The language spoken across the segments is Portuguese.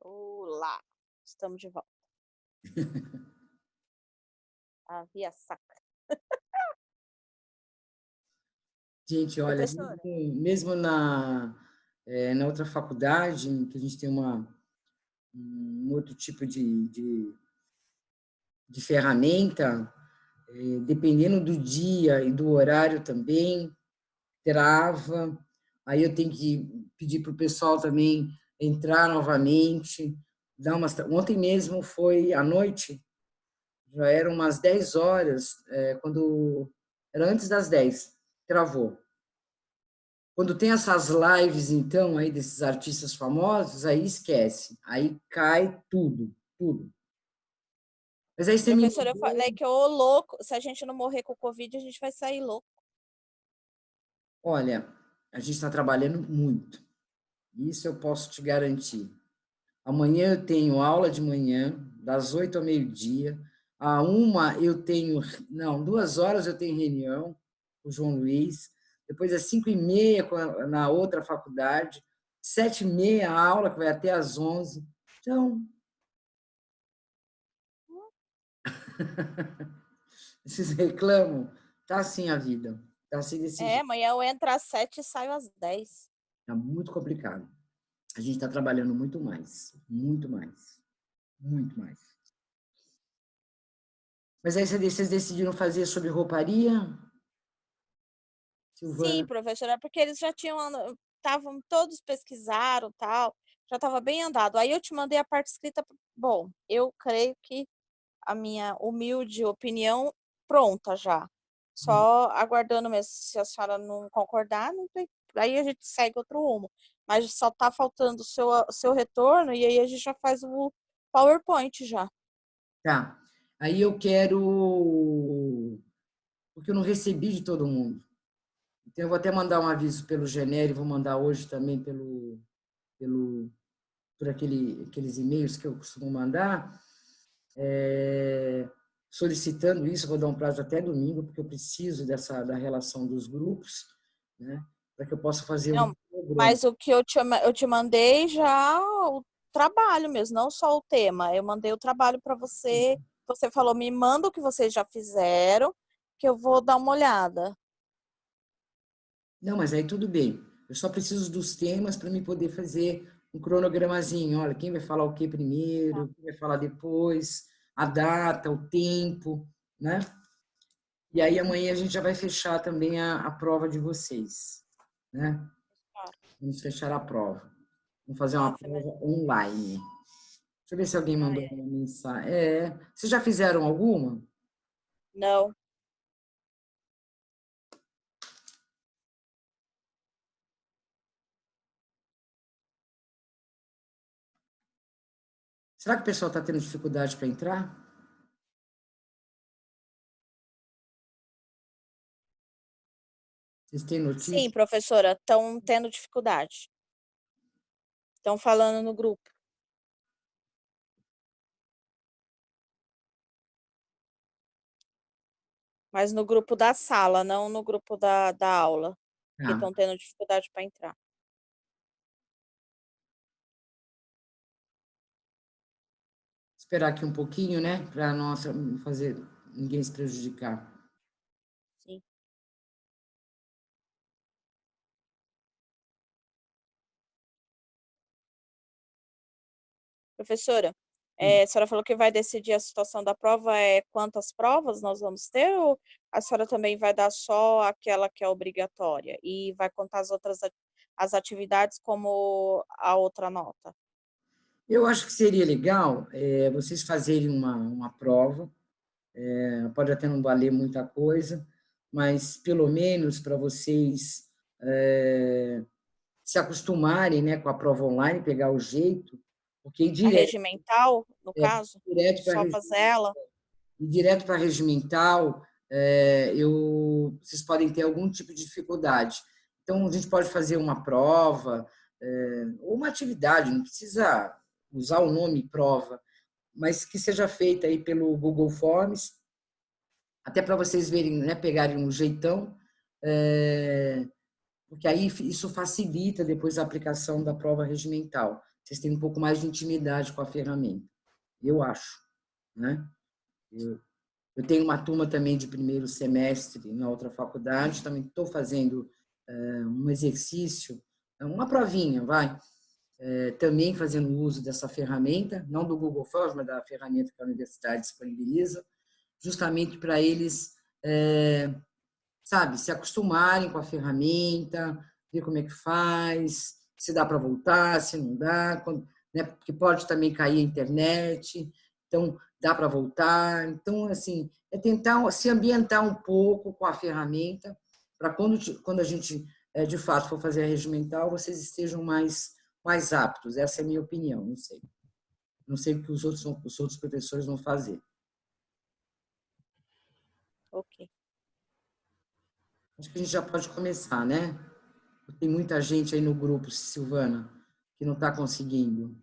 Olá, estamos de volta. Havia saca. Gente, olha, mesmo na outra faculdade, que a gente tem um outro tipo de ferramenta, dependendo do dia e do horário também, trava. Aí eu tenho que pedir para o pessoal também entrar novamente. Ontem mesmo foi à noite, já eram umas 10 horas, quando era antes das 10, travou. Quando tem essas lives, então, aí desses artistas famosos, aí esquece. Aí cai tudo, tudo. Mas aí você me... Professora, eu falei que ô louco, se a gente não morrer com o Covid, a gente vai sair louco. Olha, a gente está trabalhando muito. Isso eu posso te garantir. Amanhã eu tenho aula de manhã, das 8 ao meio-dia. À 1 eu tenho... Não, 2 horas eu tenho reunião com o João Luiz. Depois, às 5h30, na outra faculdade. 7h30, a aula, que vai até às 11. Então... Vocês reclamam? Tá assim a vida. Tá assim desse jeito. Amanhã eu entro às 7 e saio às 10. Tá muito complicado. A gente está trabalhando muito mais. Muito mais. Muito mais. Mas aí vocês decidiram fazer sobre rouparia? Silvana? Sim, professora, porque eles já estavam todos pesquisaram, tal, já estava bem andado. Aí eu te mandei a parte escrita. Bom, eu creio que a minha humilde opinião pronta já. Só aguardando mesmo. Se a senhora não concordar, não tem, aí a gente segue outro rumo. Mas só está faltando o seu retorno e aí a gente já faz o PowerPoint já. Tá. Aí eu quero... Porque eu não recebi de todo mundo. Então, eu vou até mandar um aviso pelo Genere, vou mandar hoje também por aqueles e-mails que eu costumo mandar, solicitando isso. Vou dar um prazo até domingo, porque eu preciso da relação dos grupos, né, para que eu possa fazer um Não, programa. mas o que eu te mandei já o trabalho mesmo, não só o tema. Eu mandei o trabalho para você. Você falou, me manda o que vocês já fizeram, que eu vou dar uma olhada. Não, mas aí tudo bem. Eu só preciso dos temas para me poder fazer um cronogramazinho. Olha, quem vai falar o que Tá. primeiro, quem vai falar depois, a data, o tempo, né? E aí amanhã a gente já vai fechar também a prova de vocês, né? Vamos fechar a prova. Vamos fazer uma prova online. Deixa eu ver se alguém mandou uma mensagem. Vocês já fizeram alguma? Não. Será que o pessoal está tendo dificuldade para entrar? Vocês têm notícia? Sim, professora, estão tendo dificuldade. Estão falando no grupo. Mas no grupo da sala, não no grupo da aula, que Tá. estão tendo dificuldade para entrar. Esperar aqui um pouquinho, né? Para não fazer ninguém se prejudicar. Sim. Professora, a senhora falou que vai decidir a situação da prova, quantas provas nós vamos ter, ou a senhora também vai dar só aquela que é obrigatória e vai contar as outras as atividades como a outra nota? Eu acho que seria legal vocês fazerem uma prova. Pode até não valer muita coisa, mas pelo menos para vocês se acostumarem, né, com a prova online, pegar o jeito, porque ir A direto, regimental, no caso, direto para só fazer ela? ir direto para regimental, vocês podem ter algum tipo de dificuldade. Então, a gente pode fazer uma prova, ou uma atividade, não precisa usar o nome prova, mas que seja feita aí pelo Google Forms, até para vocês verem, né, pegarem um jeitão, porque aí isso facilita depois a aplicação da prova regimental. Vocês têm um pouco mais de intimidade com a ferramenta, eu acho, né? Eu tenho uma turma também de primeiro semestre na outra faculdade, também estou fazendo um exercício, uma provinha, também fazendo uso dessa ferramenta, não do Google Forms, mas da ferramenta que a universidade disponibiliza, justamente para eles, sabe, se acostumarem com a ferramenta, ver como é que faz, se dá para voltar, se não dá, né, porque pode também cair a internet, então dá para voltar. Então, assim, é tentar se ambientar um pouco com a ferramenta, para quando a gente, de fato, for fazer a regimental, vocês estejam mais aptos. Essa é a minha opinião, não sei. Não sei o que os outros professores vão fazer. Ok. Acho que a gente já pode começar, né? Tem muita gente aí no grupo, Silvana, que não está conseguindo.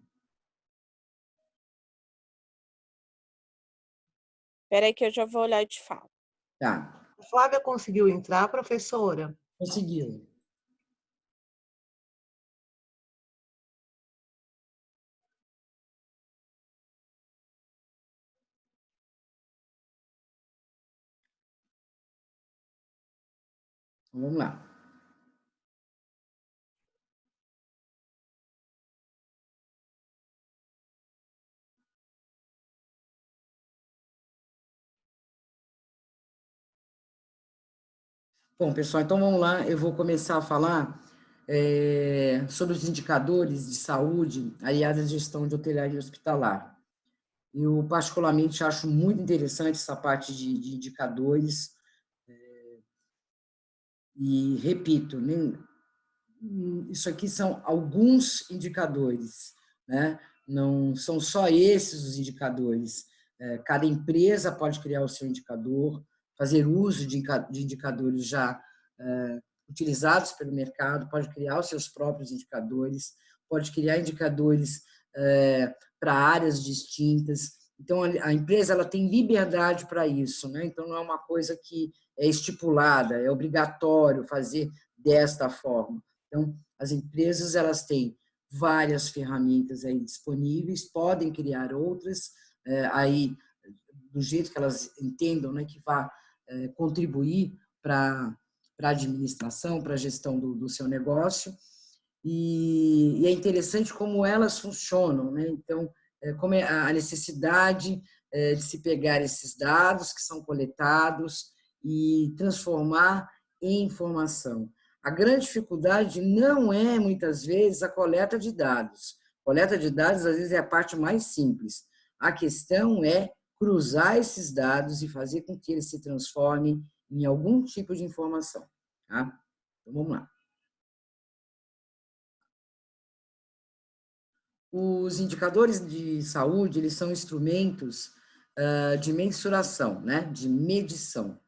Espera aí que eu já vou olhar e te falo. Tá. A Flávia conseguiu entrar, professora? Conseguiu. Então, vamos lá. Bom, pessoal, então vamos lá. Eu vou começar a falar sobre os indicadores de saúde aliados à gestão de hotelaria hospitalar. Eu, particularmente, acho muito interessante essa parte de indicadores. E, repito, isso aqui são alguns indicadores, né? Não são só esses os indicadores. Cada empresa pode criar o seu indicador, fazer uso de indicadores já utilizados pelo mercado, pode criar os seus próprios indicadores, pode criar indicadores para áreas distintas. Então, a empresa ela tem liberdade para isso, né? Então, não é uma coisa que é estipulada, é obrigatório fazer desta forma. Então, as empresas elas têm várias ferramentas aí disponíveis, podem criar outras, aí do jeito que elas entendam, né, que vá contribuir para a administração, para a gestão do seu negócio. E é interessante como elas funcionam, né? Então, como é a necessidade de se pegar esses dados que são coletados e transformar em informação. A grande dificuldade não é, muitas vezes, a coleta de dados. A coleta de dados, às vezes, é a parte mais simples. A questão é cruzar esses dados e fazer com que eles se transformem em algum tipo de informação. Tá? Então, vamos lá. Os indicadores de saúde, eles são instrumentos de mensuração, né? De medição,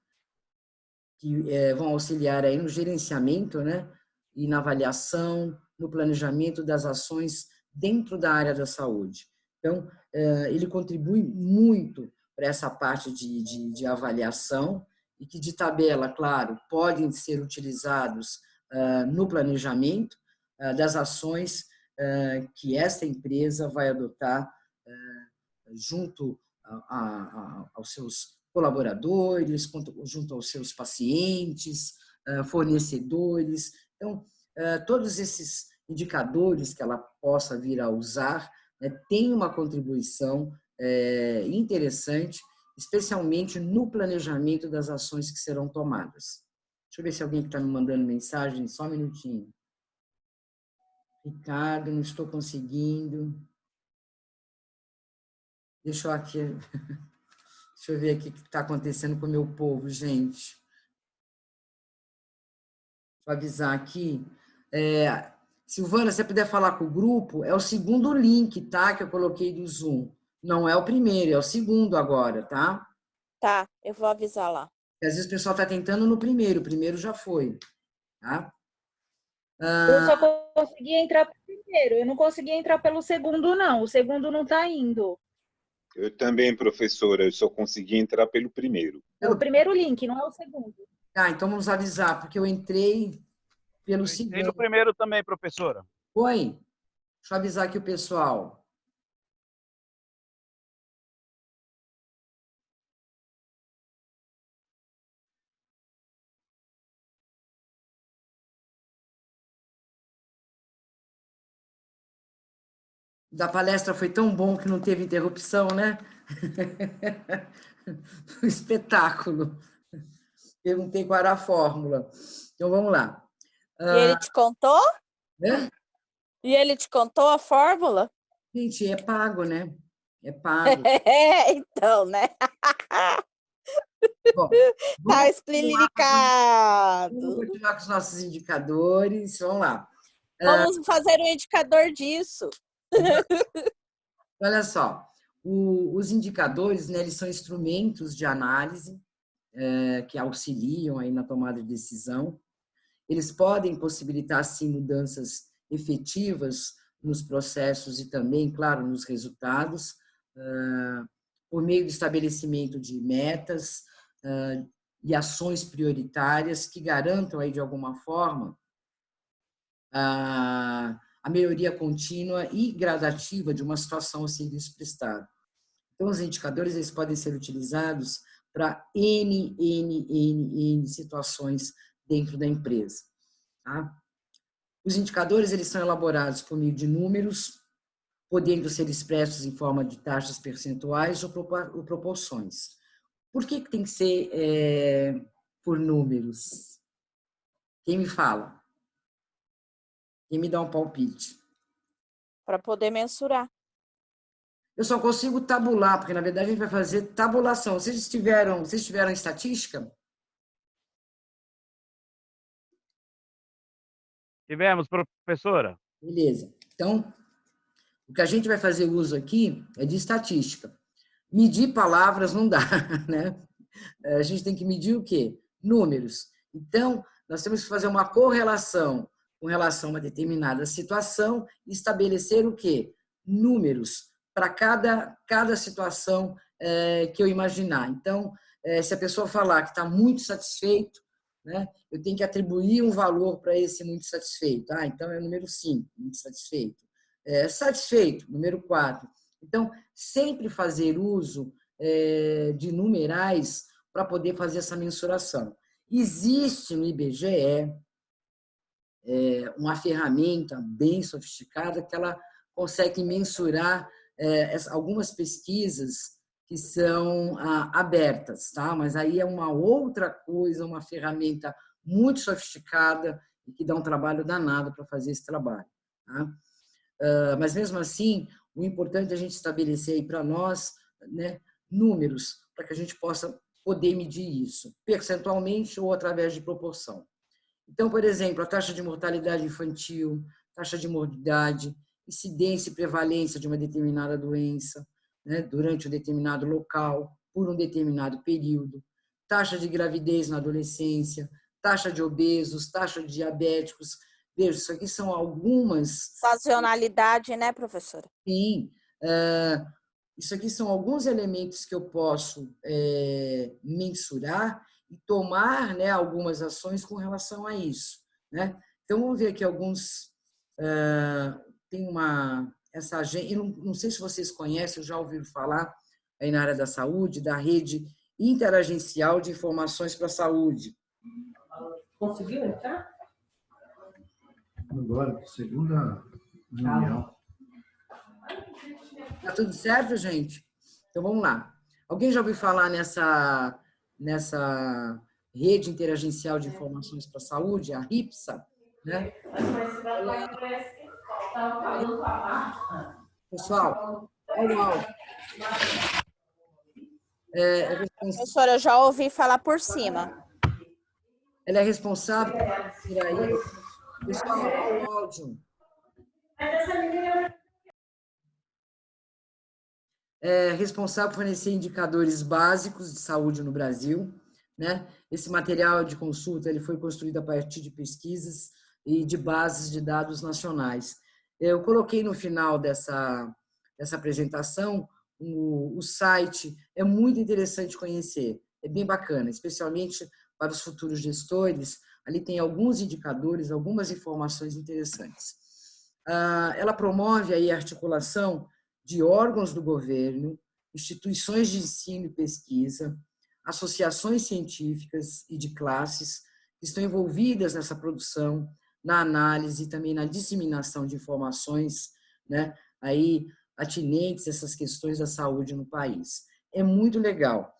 que vão auxiliar aí no gerenciamento, né? E na avaliação, no planejamento das ações dentro da área da saúde. Então, ele contribui muito para essa parte de avaliação e que, de tabela, claro, podem ser utilizados no planejamento das ações que esta empresa vai adotar junto aos seus colaboradores, junto aos seus pacientes, fornecedores. Então, todos esses indicadores que ela possa vir a usar, né, têm uma contribuição interessante, especialmente no planejamento das ações que serão tomadas. Deixa eu ver se alguém está me mandando mensagem, só um minutinho. Ricardo, não estou conseguindo. Deixa eu ver aqui o que está acontecendo com o meu povo, gente. Vou avisar aqui. Silvana, se você puder falar com o grupo, é o segundo link, tá? Que eu coloquei do Zoom. Não é o primeiro, é o segundo agora, tá? Tá, eu vou avisar lá. Porque às vezes o pessoal está tentando no primeiro, o primeiro já foi, tá? Eu só consegui entrar pelo primeiro, eu não consegui entrar pelo segundo, não. O segundo não está indo. Eu também, professora, eu só consegui entrar pelo primeiro. É o primeiro link, não é o segundo. Tá, então vamos avisar, porque eu entrei pelo Entrei segundo. no primeiro também, professora. Oi? Deixa eu avisar aqui o pessoal. Da palestra foi tão bom que não teve interrupção, né? Um espetáculo. Perguntei qual era a fórmula. Então, vamos lá. E ele te contou? Né? E ele te contou a fórmula? Gente, é pago, né? É pago. Então, né? Bom, Tá vamos explilicado. continuar com os nossos indicadores. Vamos lá. Vamos fazer um indicador disso. Olha só, os indicadores, né, eles são instrumentos de análise que auxiliam aí na tomada de decisão. Eles podem possibilitar, sim, mudanças efetivas nos processos e também, claro, nos resultados, por meio do estabelecimento de metas e ações prioritárias que garantam, aí, de alguma forma, a melhoria contínua e gradativa de uma situação ou serviço prestado. Então, os indicadores eles podem ser utilizados para N situações dentro da empresa. Tá? Os indicadores eles são elaborados por meio de números, podendo ser expressos em forma de taxas percentuais ou proporções. Por que tem que ser por números? Quem me fala? Quem me dá um palpite? Para poder mensurar. Eu só consigo tabular, porque, na verdade, a gente vai fazer tabulação. Vocês tiveram estatística? Tivemos, professora. Beleza. Então, o que a gente vai fazer uso aqui é de estatística. Medir palavras não dá, né? A gente tem que medir o quê? Números. Então, nós temos que fazer uma correlação com relação a uma determinada situação e estabelecer o quê? Números para cada situação que eu imaginar. Então, se a pessoa falar que está muito satisfeito, né, eu tenho que atribuir um valor para esse muito satisfeito. Então é o número 5, muito satisfeito. Satisfeito, número 4. Então, sempre fazer uso de numerais para poder fazer essa mensuração. Existe no IBGE uma ferramenta bem sofisticada que ela consegue mensurar algumas pesquisas que são abertas, tá? Mas aí é uma outra coisa, uma ferramenta muito sofisticada e que dá um trabalho danado para fazer esse trabalho, tá? Mas mesmo assim, o importante é a gente estabelecer aí para nós, né, números para que a gente possa poder medir isso, percentualmente ou através de proporção. Então, por exemplo, a taxa de mortalidade infantil, taxa de morbidade, incidência e prevalência de uma determinada doença, né, durante um determinado local, por um determinado período, taxa de gravidez na adolescência, taxa de obesos, taxa de diabéticos. Veja, isso aqui são algumas... Sazonalidade, né, professora? Sim. Isso aqui são alguns elementos que eu posso mensurar e tomar, né, algumas ações com relação a isso, né? Então, vamos ver aqui alguns... tem essa agência, eu não sei se vocês conhecem, eu já ouvi falar aí na área da saúde, da Rede Interagencial de Informações para a Saúde. Conseguiu entrar? Agora, segunda reunião. Tá tudo certo, gente? Então, vamos lá. Alguém já ouviu falar nessa Rede Interagencial de Informações para a Saúde, a RIPSA, né? Pessoal, olha o áudio. Professora, eu já ouvi falar por cima. Ela é responsável por aí. Pessoal, olha o áudio. É responsável por fornecer indicadores básicos de saúde no Brasil, né? Esse material de consulta ele foi construído a partir de pesquisas e de bases de dados nacionais. Eu coloquei no final dessa apresentação o site, é muito interessante conhecer, é bem bacana, especialmente para os futuros gestores, ali tem alguns indicadores, algumas informações interessantes. Ela promove aí a articulação de órgãos do governo, instituições de ensino e pesquisa, associações científicas e de classes que estão envolvidas nessa produção, na análise e também na disseminação de informações, né, aí atinentes a essas questões da saúde no país. É muito legal.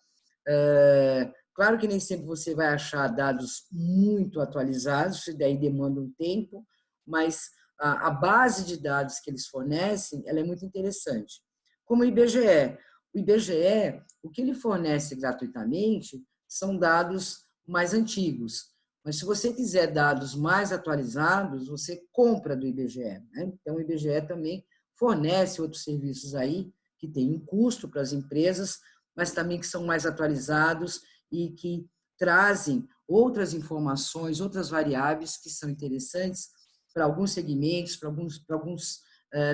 Claro que nem sempre você vai achar dados muito atualizados, isso daí demanda um tempo, mas a base de dados que eles fornecem, ela é muito interessante. Como o IBGE. O IBGE, o que ele fornece gratuitamente são dados mais antigos, mas se você quiser dados mais atualizados, você compra do IBGE, né? Então, o IBGE também fornece outros serviços aí que têm um custo para as empresas, mas também que são mais atualizados e que trazem outras informações, outras variáveis que são interessantes para alguns segmentos, para alguns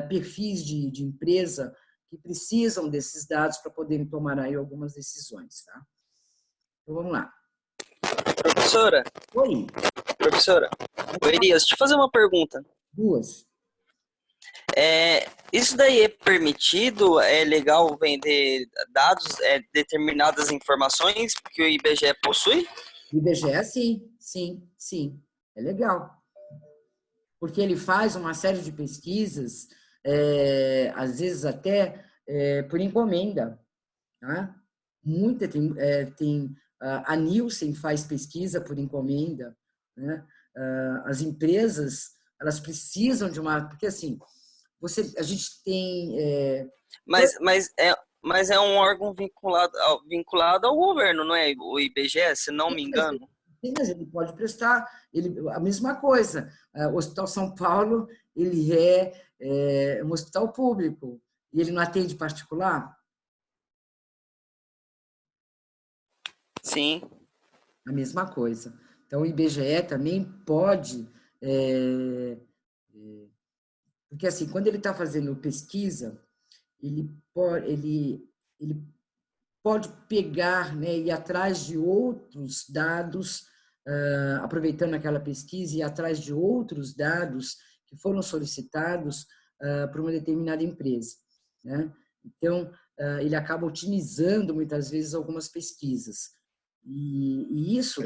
perfis de empresa que precisam desses dados para poderem tomar aí algumas decisões, tá? Então, vamos lá. Professora. Oi. Professora. Oi, Elias, deixa eu fazer uma pergunta. Duas. Isso daí é permitido? É legal vender dados, determinadas informações que o IBGE possui? O IBGE, sim. É legal. Porque ele faz uma série de pesquisas, às vezes até por encomenda. Tá? A Nielsen faz pesquisa por encomenda, né? As empresas, elas precisam de uma... Porque, assim, a gente tem... Mas é um órgão vinculado ao governo, não é? O IBGE, se não me engano. Sim, mas ele pode prestar a mesma coisa. O Hospital São Paulo, ele é um hospital público e ele não atende particular? Sim. A mesma coisa. Então, o IBGE também pode... porque, assim, quando ele está fazendo pesquisa, ele pode pegar, né, ir atrás de outros dados, aproveitando aquela pesquisa, e ir atrás de outros dados que foram solicitados por uma determinada empresa, né? Então, ele acaba otimizando, muitas vezes, algumas pesquisas. E isso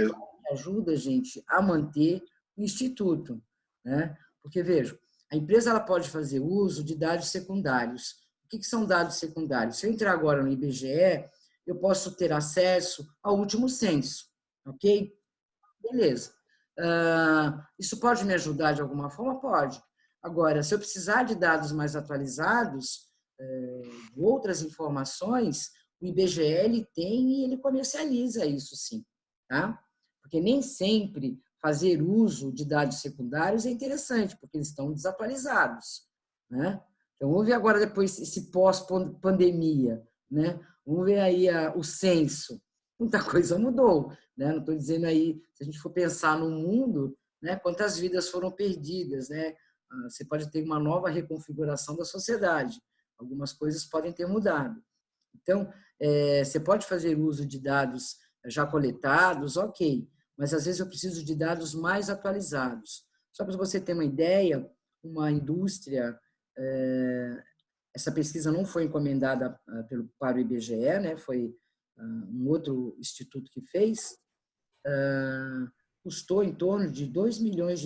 ajuda a gente a manter o instituto, né? Porque, veja, a empresa ela pode fazer uso de dados secundários. O que são dados secundários? Se eu entrar agora no IBGE, eu posso ter acesso ao último censo, ok? Beleza. Isso pode me ajudar de alguma forma? Pode. Agora, se eu precisar de dados mais atualizados, de outras informações, o IBGE ele tem e ele comercializa isso, sim. Tá? Porque nem sempre fazer uso de dados secundários é interessante, porque eles estão desatualizados, né? Então, vamos ver agora, depois, esse pós-pandemia, né? Vamos ver aí o censo. Muita coisa mudou, né? Não estou dizendo aí, se a gente for pensar no mundo, né, quantas vidas foram perdidas, né? Você pode ter uma nova reconfiguração da sociedade. Algumas coisas podem ter mudado. Então, você pode fazer uso de dados já coletados, ok, mas às vezes eu preciso de dados mais atualizados. Só para você ter uma ideia, uma indústria, essa pesquisa não foi encomendada para o IBGE, né? Foi um outro instituto que fez, custou em torno de R$2 milhões.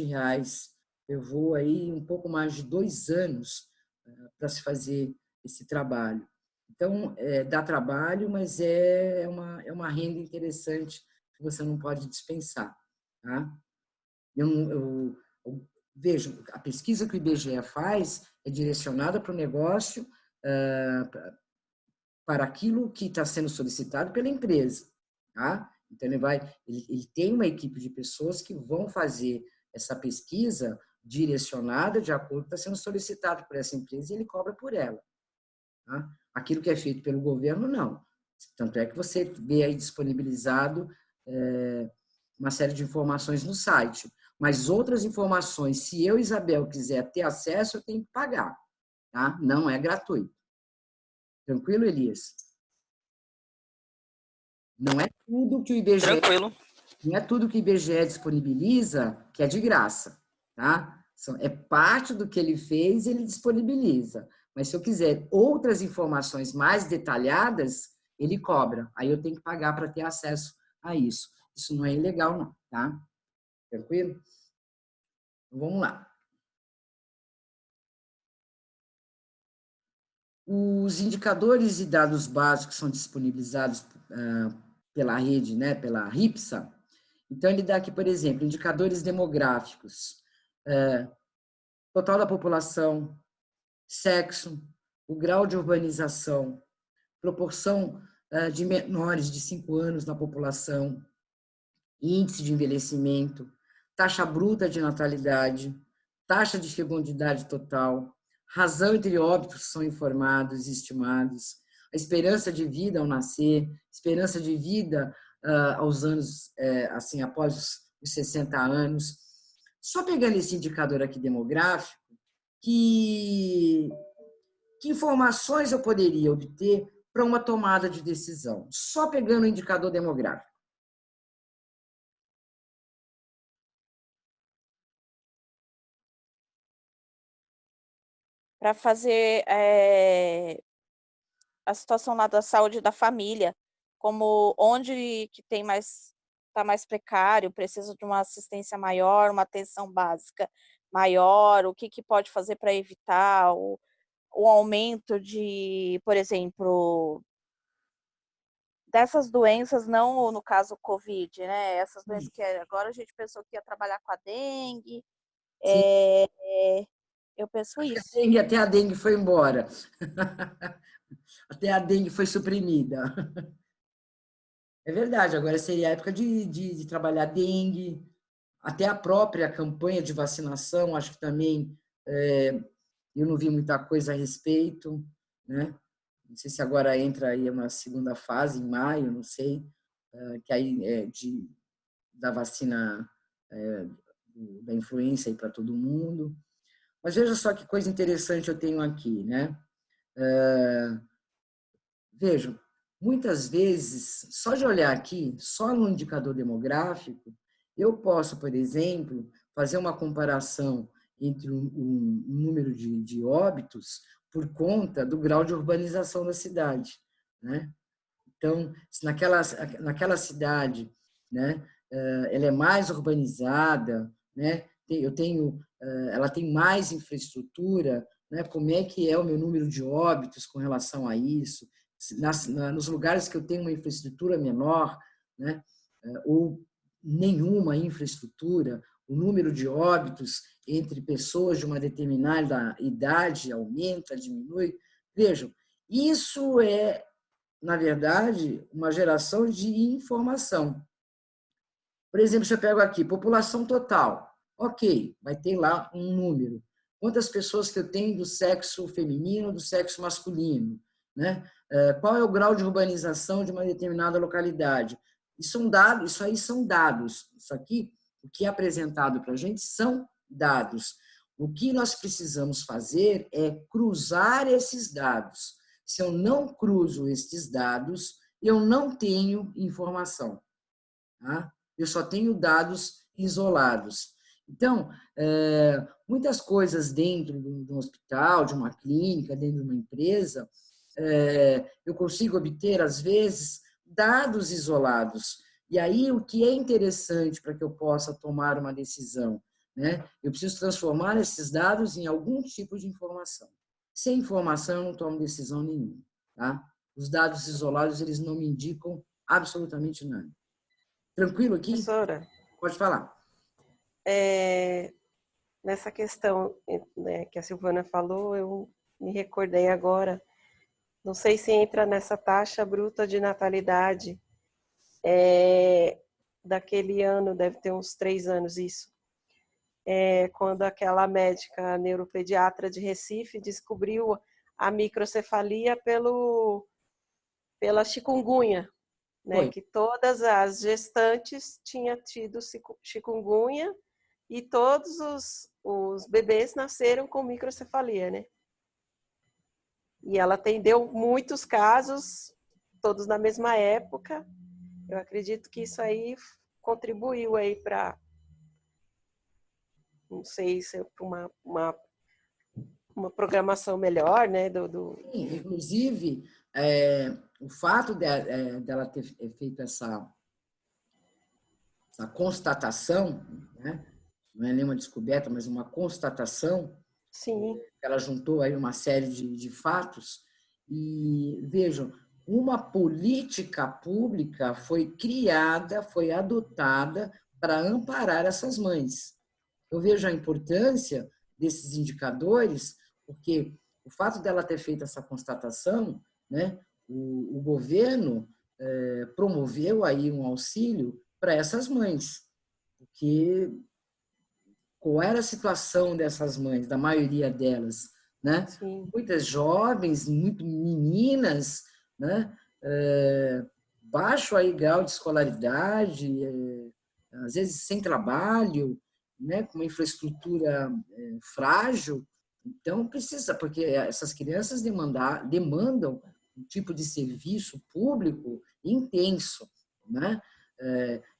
Levou aí um pouco mais de 2 anos para se fazer esse trabalho. Então, dá trabalho, mas é uma renda interessante que você não pode dispensar. Tá? Eu vejo, a pesquisa que o IBGE faz é direcionada para o negócio, para aquilo que está sendo solicitado pela empresa. Tá? Então, ele tem uma equipe de pessoas que vão fazer essa pesquisa direcionada de acordo com o que está sendo solicitado por essa empresa e ele cobra por ela. Tá? Aquilo que é feito pelo governo, não. Tanto é que você vê aí disponibilizado uma série de informações no site. Mas outras informações, se eu, Isabel, quiser ter acesso, eu tenho que pagar. Tá? Não é gratuito. Tranquilo, Elias? Não é tudo que o IBGE... Tranquilo. Não é tudo que o IBGE disponibiliza que é de graça, tá? É parte do que ele fez, ele disponibiliza. Mas se eu quiser outras informações mais detalhadas, ele cobra. Aí eu tenho que pagar para ter acesso a isso. Isso não é ilegal, não, tá? Tranquilo? Então, vamos lá. Os indicadores e dados básicos são disponibilizados pela rede, né, pela RIPSA. Então, ele dá aqui, por exemplo, indicadores demográficos, total da população, sexo, o grau de urbanização, proporção de menores de 5 anos na população, índice de envelhecimento, taxa bruta de natalidade, taxa de fecundidade total, razão entre óbitos que são informados e estimados, a esperança de vida ao nascer, esperança de vida aos anos, assim, após os 60 anos. Só pegando esse indicador aqui demográfico, que informações eu poderia obter para uma tomada de decisão? Só pegando o indicador demográfico. Para fazer a situação lá da saúde da família, como onde que tem está mais precário, precisa de uma assistência maior, uma atenção básica maior, o que pode fazer para evitar o aumento de, por exemplo, dessas doenças, não no caso Covid, né? Essas doenças que agora a gente pensou que ia trabalhar com a dengue. Eu penso isso. Até a dengue foi embora. Até a dengue foi suprimida. É verdade, agora seria a época de trabalhar dengue, até a própria campanha de vacinação, acho que também eu não vi muita coisa a respeito, né? Não sei se agora entra aí uma segunda fase, em maio, não sei, que aí é da vacina da influenza para todo mundo. Mas veja só que coisa interessante eu tenho aqui, né? Vejam, muitas vezes, só de olhar aqui, só no indicador demográfico, eu posso, por exemplo, fazer uma comparação entre um número de óbitos por conta do grau de urbanização da cidade, né? Então, se naquela cidade, né, ela é mais urbanizada, né? Ela tem mais infraestrutura, né? Como é que é o meu número de óbitos com relação a isso? Nos lugares que eu tenho uma infraestrutura menor, né, ou nenhuma infraestrutura, o número de óbitos entre pessoas de uma determinada idade aumenta, diminui. Vejam, isso é, na verdade, uma geração de informação. Por exemplo, se eu pego aqui, população total, ok, vai ter lá um número. Quantas pessoas que eu tenho do sexo feminino, do sexo masculino, né? Qual é o grau de urbanização de uma determinada localidade? Isso aí são dados. Isso aqui, o que é apresentado para a gente são dados. O que nós precisamos fazer é cruzar esses dados. Se eu não cruzo esses dados, eu não tenho informação. Tá? Eu só tenho dados isolados. Então, muitas coisas dentro de um hospital, de uma clínica, dentro de uma empresa, eu consigo obter, às vezes, dados isolados. E aí, o que é interessante para que eu possa tomar uma decisão? Né? Eu preciso transformar esses dados em algum tipo de informação. Sem informação, eu não tomo decisão nenhuma. Tá? Os dados isolados, eles não me indicam absolutamente nada. Tranquilo aqui? Professora, Pode falar. nessa questão, né, que a Silvana falou, eu me recordei agora, não sei se entra nessa taxa bruta de natalidade, daquele ano, deve ter uns 3 anos isso, quando aquela médica neuropediatra de Recife descobriu a microcefalia pela chikungunya, né? Que todas as gestantes tinham tido chikungunya e todos os bebês nasceram com microcefalia, né? E ela atendeu muitos casos, todos na mesma época. Eu acredito que isso aí contribuiu aí para, não sei, se uma programação melhor, né? Inclusive, o fato dela ter feito essa constatação, né? Não é nenhuma descoberta, mas uma constatação. Sim. Ela juntou aí uma série de fatos e, vejam, uma política pública foi criada, foi adotada para amparar essas mães. Eu vejo a importância desses indicadores, porque o fato dela ter feito essa constatação, né, o governo promoveu aí um auxílio para essas mães, porque qual era a situação dessas mães, da maioria delas, né? Sim. Muitas jovens, muito meninas, né? Baixo aí grau de escolaridade, às vezes sem trabalho, né? Com uma infraestrutura frágil. Então, precisa, porque essas crianças demandam um tipo de serviço público intenso, né?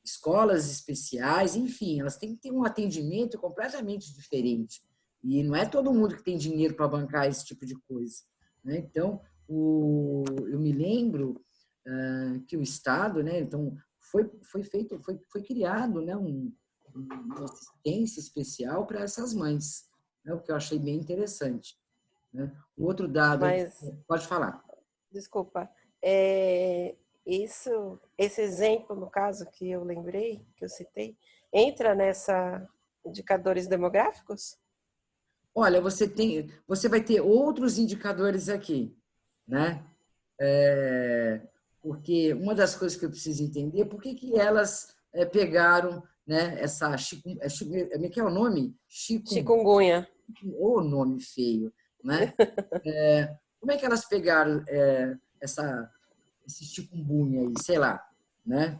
Escolas especiais, enfim, elas têm que ter um atendimento completamente diferente. E não é todo mundo que tem dinheiro para bancar esse tipo de coisa, né? Então, eu me lembro que o Estado, né? Então, foi criado, né? Uma assistência especial para essas mães, né? O que eu achei bem interessante, né? O outro dado, Mas, pode falar. Desculpa, esse exemplo, no caso, que eu lembrei, que eu citei, entra nessa indicadores demográficos? Olha, você vai ter outros indicadores aqui, né? Porque uma das coisas que eu preciso entender é por que elas pegaram, né, essa como é que é o nome? Chikungunya. Ô, nome feio, né? Como é que elas pegaram esse chikungunya aí, sei lá, né?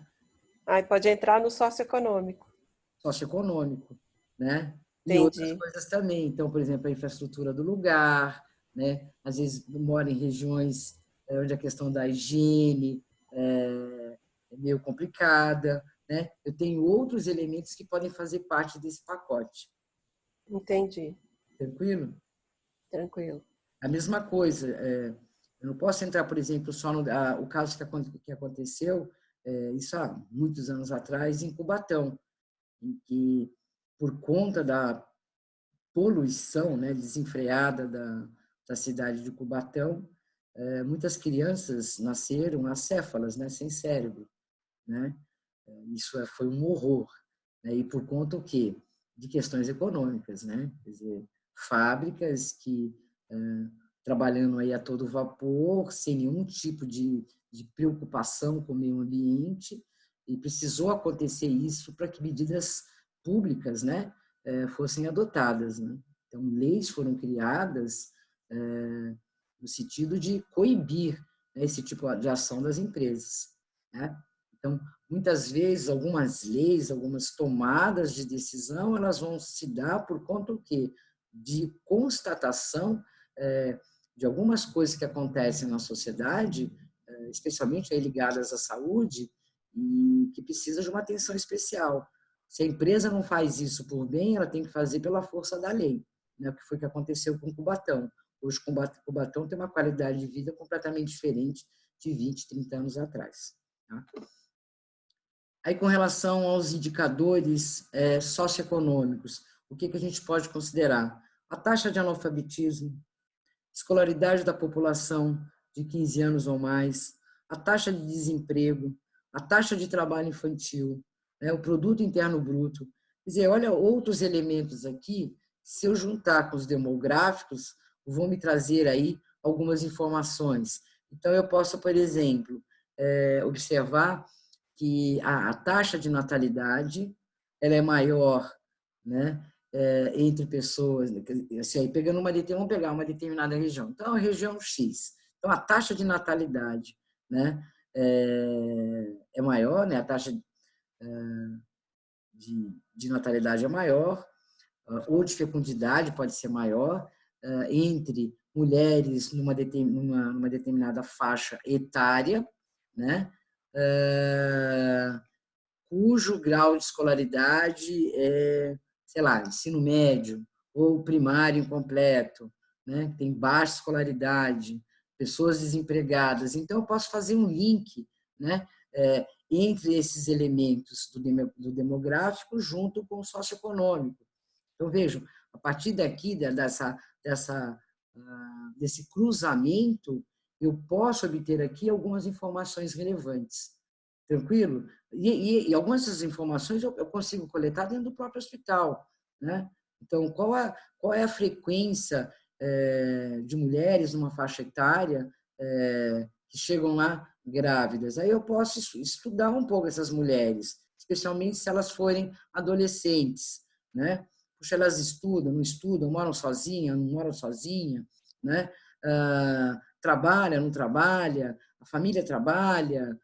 Aí pode entrar no socioeconômico. Socioeconômico, né? E outras Entendi. coisas também. Então, por exemplo, a infraestrutura do lugar, né? Às vezes mora em regiões onde a questão da higiene é meio complicada, né? Eu tenho outros elementos que podem fazer parte desse pacote. Entendi. Tranquilo? Tranquilo. A mesma coisa. Eu não posso entrar, por exemplo, só no o caso que aconteceu, isso há muitos anos atrás, em Cubatão, em que, por conta da poluição, né, desenfreada da cidade de Cubatão, muitas crianças nasceram acéfalas, né, sem cérebro, né? Isso foi um horror, né? E por conta o quê? De questões econômicas, né? Quer dizer, fábricas que trabalhando aí a todo vapor, sem nenhum tipo de preocupação com o meio ambiente, e precisou acontecer isso para que medidas públicas, né, fossem adotadas, né? Então, leis foram criadas no sentido de coibir, né, esse tipo de ação das empresas, né? Então, muitas vezes, algumas leis, algumas tomadas de decisão, elas vão se dar por conta do quê? De constatação de algumas coisas que acontecem na sociedade, especialmente aí ligadas à saúde, e que precisa de uma atenção especial. Se a empresa não faz isso por bem, ela tem que fazer pela força da lei, né? O que foi que aconteceu com Cubatão. Hoje, Cubatão tem uma qualidade de vida completamente diferente de 20, 30 anos atrás. Tá? Aí, com relação aos indicadores socioeconômicos, o que a gente pode considerar? A taxa de analfabetismo, escolaridade da população de 15 anos ou mais, a taxa de desemprego, a taxa de trabalho infantil, né, o produto interno bruto. Quer dizer, olha outros elementos aqui, se eu juntar com os demográficos, vão me trazer aí algumas informações. Então, eu posso, por exemplo, observar que a taxa de natalidade ela é maior, né, entre pessoas, assim, vamos pegar uma determinada região. Então, a região X. Então, a taxa de natalidade, né, é maior, né, a taxa de natalidade é maior, ou de fecundidade pode ser maior, entre mulheres numa determinada faixa etária, né, cujo grau de escolaridade é, sei lá, ensino médio ou primário incompleto, né? Tem baixa escolaridade, pessoas desempregadas. Então, eu posso fazer um link, né? Entre esses elementos do demográfico junto com o socioeconômico. Então, vejam, a partir daqui, desse cruzamento, eu posso obter aqui algumas informações relevantes. Tranquilo? E algumas dessas informações eu consigo coletar dentro do próprio hospital, né? Então, qual é a frequência de mulheres numa faixa etária que chegam lá grávidas? Aí eu posso estudar um pouco essas mulheres, especialmente se elas forem adolescentes, né? Puxa, elas estudam, não estudam, moram sozinhas, não moram sozinhas, né? Trabalha, não trabalha, a família trabalha,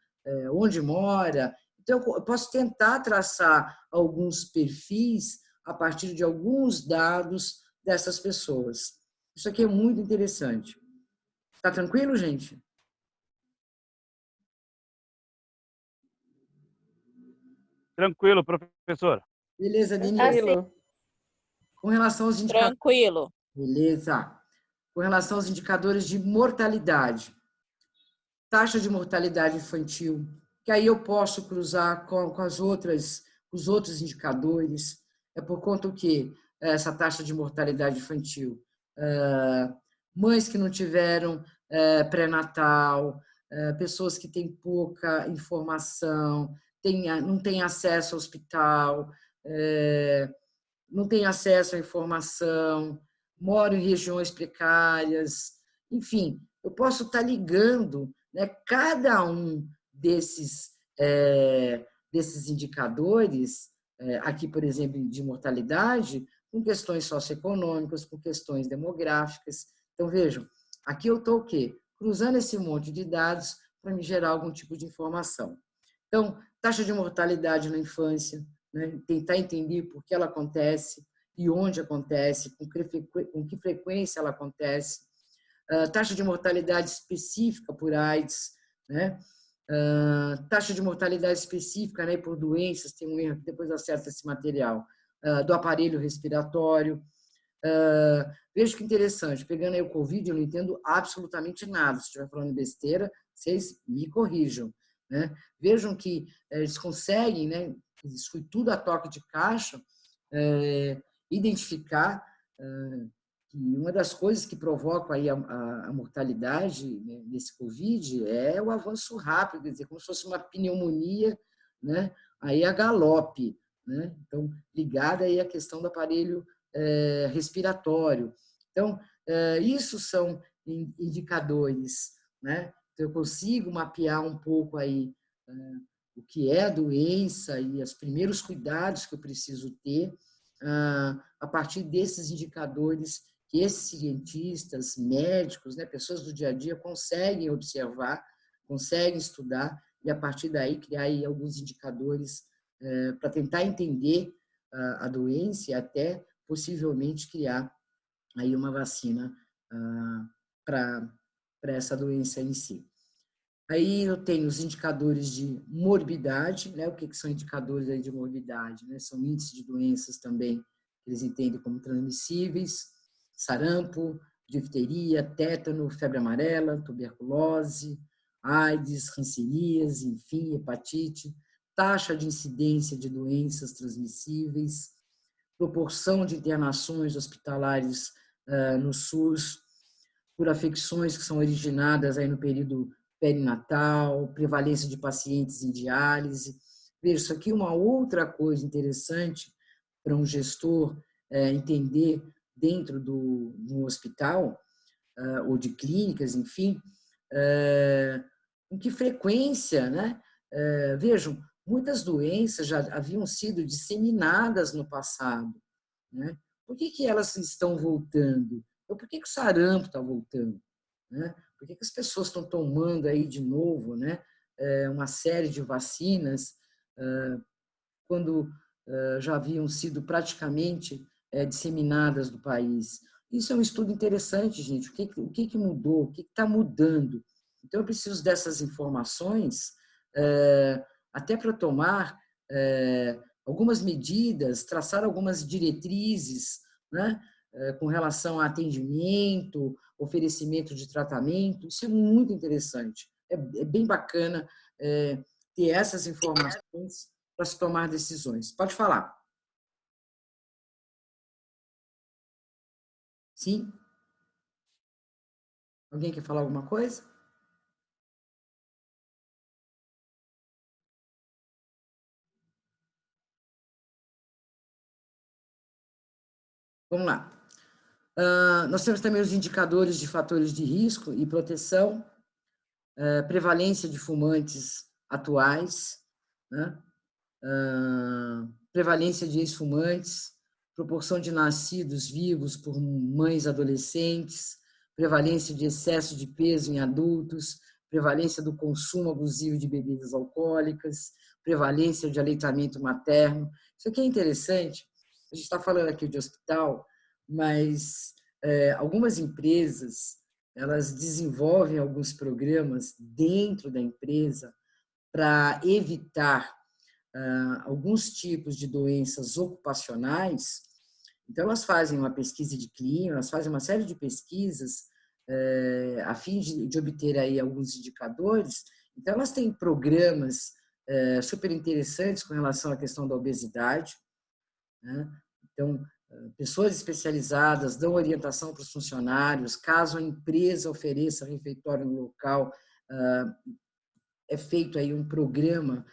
onde mora. Então, eu posso tentar traçar alguns perfis a partir de alguns dados dessas pessoas. Isso aqui é muito interessante. Tá tranquilo, gente? Tranquilo, professora. Beleza, Denise? Tranquilo. Com relação aos indicadores... Tranquilo. Beleza. Com relação aos indicadores de mortalidade. Taxa de mortalidade infantil, que aí eu posso cruzar com os outros indicadores. É por conta do quê? Essa taxa de mortalidade infantil. Mães que não tiveram pré-natal, pessoas que têm pouca informação, não têm acesso ao hospital, não têm acesso à informação, moram em regiões precárias, enfim, eu posso estar ligando, né, cada um desses indicadores, aqui, por exemplo, de mortalidade, com questões socioeconômicas, com questões demográficas. Então, vejam, aqui eu estou o quê? Cruzando esse monte de dados para me gerar algum tipo de informação. Então, taxa de mortalidade na infância, né? Tentar entender por que ela acontece e onde acontece, com que frequência ela acontece. Taxa de mortalidade específica por AIDS, né? Taxa de mortalidade específica, né, por doenças, tem um erro que depois acerta esse material, do aparelho respiratório. Veja que interessante, pegando aí o Covid, eu não entendo absolutamente nada. Se estiver falando besteira, vocês me corrijam, né? Vejam que eles conseguem, né, isso foi tudo a toque de caixa, identificar que uma das coisas que provocam aí a mortalidade, né, nesse Covid é o avanço rápido, quer dizer, como se fosse uma pneumonia, né, aí a galope, né? Então, ligada aí à questão do aparelho respiratório. Então, isso são indicadores, né? Então, eu consigo mapear um pouco aí o que é a doença e os primeiros cuidados que eu preciso ter a partir desses indicadores que esses cientistas, médicos, né, pessoas do dia a dia conseguem observar, conseguem estudar e, a partir daí, criar aí alguns indicadores para tentar entender a doença e até, possivelmente, criar aí uma vacina para essa doença em si. Aí eu tenho os indicadores de morbidade, né? O que são indicadores aí de morbidade? Né? São índices de doenças também que eles entendem como transmissíveis, sarampo, difteria, tétano, febre amarela, tuberculose, AIDS, hanseníase, enfim, hepatite, taxa de incidência de doenças transmissíveis, proporção de internações hospitalares no SUS, por afecções que são originadas aí no período perinatal, prevalência de pacientes em diálise. Veja, isso aqui é uma outra coisa interessante para um gestor entender dentro do hospital, ou de clínicas, enfim, com que frequência, né? Vejam, muitas doenças já haviam sido disseminadas no passado, né? Por que elas estão voltando? Ou por que o sarampo está voltando? Né? Por que as pessoas estão tomando aí de novo, né, uma série de vacinas quando já haviam sido praticamente disseminadas no país? Isso é um estudo interessante, gente. O que mudou? O que está mudando? Então, eu preciso dessas informações até para tomar algumas medidas, traçar algumas diretrizes, né, com relação a atendimento, oferecimento de tratamento. Isso é muito interessante. É bem bacana ter essas informações para se tomar decisões. Pode falar. Sim? Alguém quer falar alguma coisa? Vamos lá. Nós temos também os indicadores de fatores de risco e proteção, prevalência de fumantes atuais, né? Prevalência de ex-fumantes, proporção de nascidos vivos por mães adolescentes, prevalência de excesso de peso em adultos, prevalência do consumo abusivo de bebidas alcoólicas, prevalência de aleitamento materno. Isso aqui é interessante. A gente está falando aqui de hospital, mas algumas empresas elas desenvolvem alguns programas dentro da empresa para evitar alguns tipos de doenças ocupacionais. Então, elas fazem uma pesquisa de clima, elas fazem uma série de pesquisas a fim de obter aí alguns indicadores. Então, elas têm programas super interessantes com relação à questão da obesidade, né? Então, pessoas especializadas dão orientação para os funcionários, caso a empresa ofereça refeitório no local, é feito aí um programa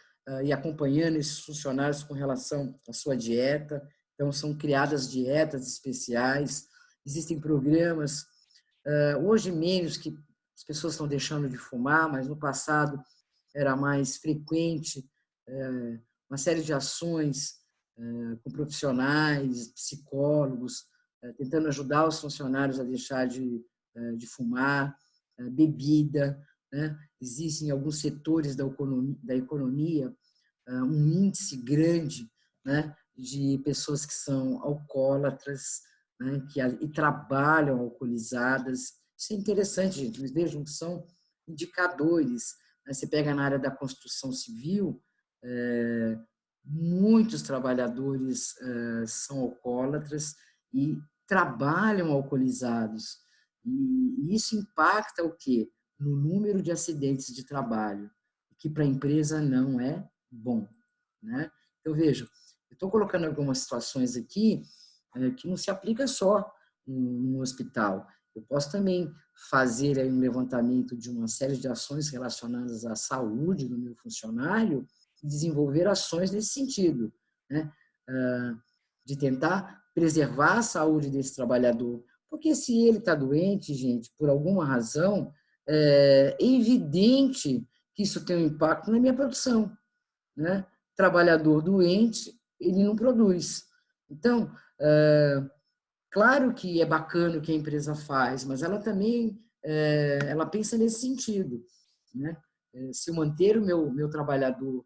e acompanhando esses funcionários com relação à sua dieta. Então, são criadas dietas especiais, existem programas, hoje menos que as pessoas estão deixando de fumar, mas no passado era mais frequente, uma série de ações com profissionais, psicólogos, tentando ajudar os funcionários a deixar de fumar, bebida, né? Existem alguns setores da economia um índice grande, né, de pessoas que são alcoólatras, né, e trabalham alcoolizadas. Isso é interessante, gente. Vejam que são indicadores. Né? Você pega na área da construção civil, muitos trabalhadores são alcoólatras e trabalham alcoolizados. E isso impacta o quê? No número de acidentes de trabalho, que para a empresa não é bom, né? Então, veja, eu estou colocando algumas situações aqui que não se aplica só no hospital. Eu posso também fazer aí um levantamento de uma série de ações relacionadas à saúde do meu funcionário e desenvolver ações nesse sentido, né? De tentar preservar a saúde desse trabalhador. Porque se ele está doente, gente, por alguma razão, é evidente que isso tem um impacto na minha produção, né? Trabalhador doente, ele não produz. Então, claro que é bacana o que a empresa faz, mas ela também ela pensa nesse sentido, né? Se eu manter o meu trabalhador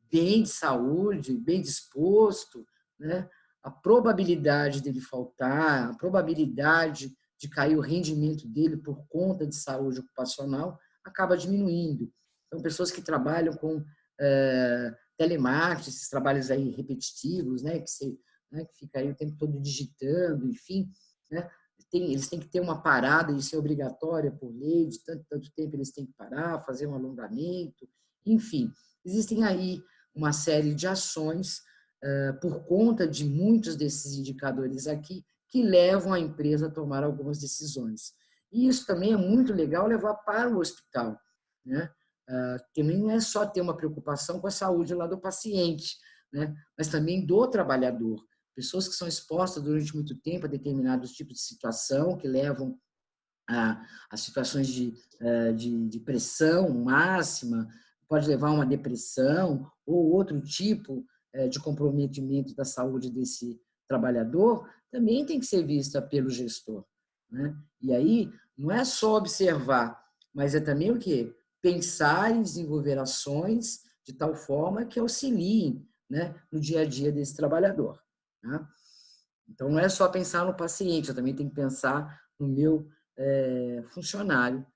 bem de saúde, bem disposto, né? A probabilidade dele faltar, a probabilidade de cair o rendimento dele por conta de saúde ocupacional acaba diminuindo. Então, pessoas que trabalham com telemarketing, esses trabalhos aí repetitivos, né, que fica aí o tempo todo digitando, enfim, né, eles têm que ter uma parada, isso é obrigatório por lei, de tanto tempo eles têm que parar, fazer um alongamento, enfim. Existem aí uma série de ações por conta de muitos desses indicadores aqui que levam a empresa a tomar algumas decisões. E isso também é muito legal levar para o hospital, né? Também não é só ter uma preocupação com a saúde lá do paciente, né? Mas também do trabalhador. Pessoas que são expostas durante muito tempo a determinados tipos de situação, que levam a situações de pressão máxima, pode levar a uma depressão ou outro tipo de comprometimento da saúde desse trabalhador, também tem que ser vista pelo gestor, né? E aí, não é só observar, mas é também o quê? Pensar em desenvolver ações de tal forma que auxiliem, né, no dia a dia desse trabalhador, tá? Então, não é só pensar no paciente, eu também tenho que pensar no meu funcionário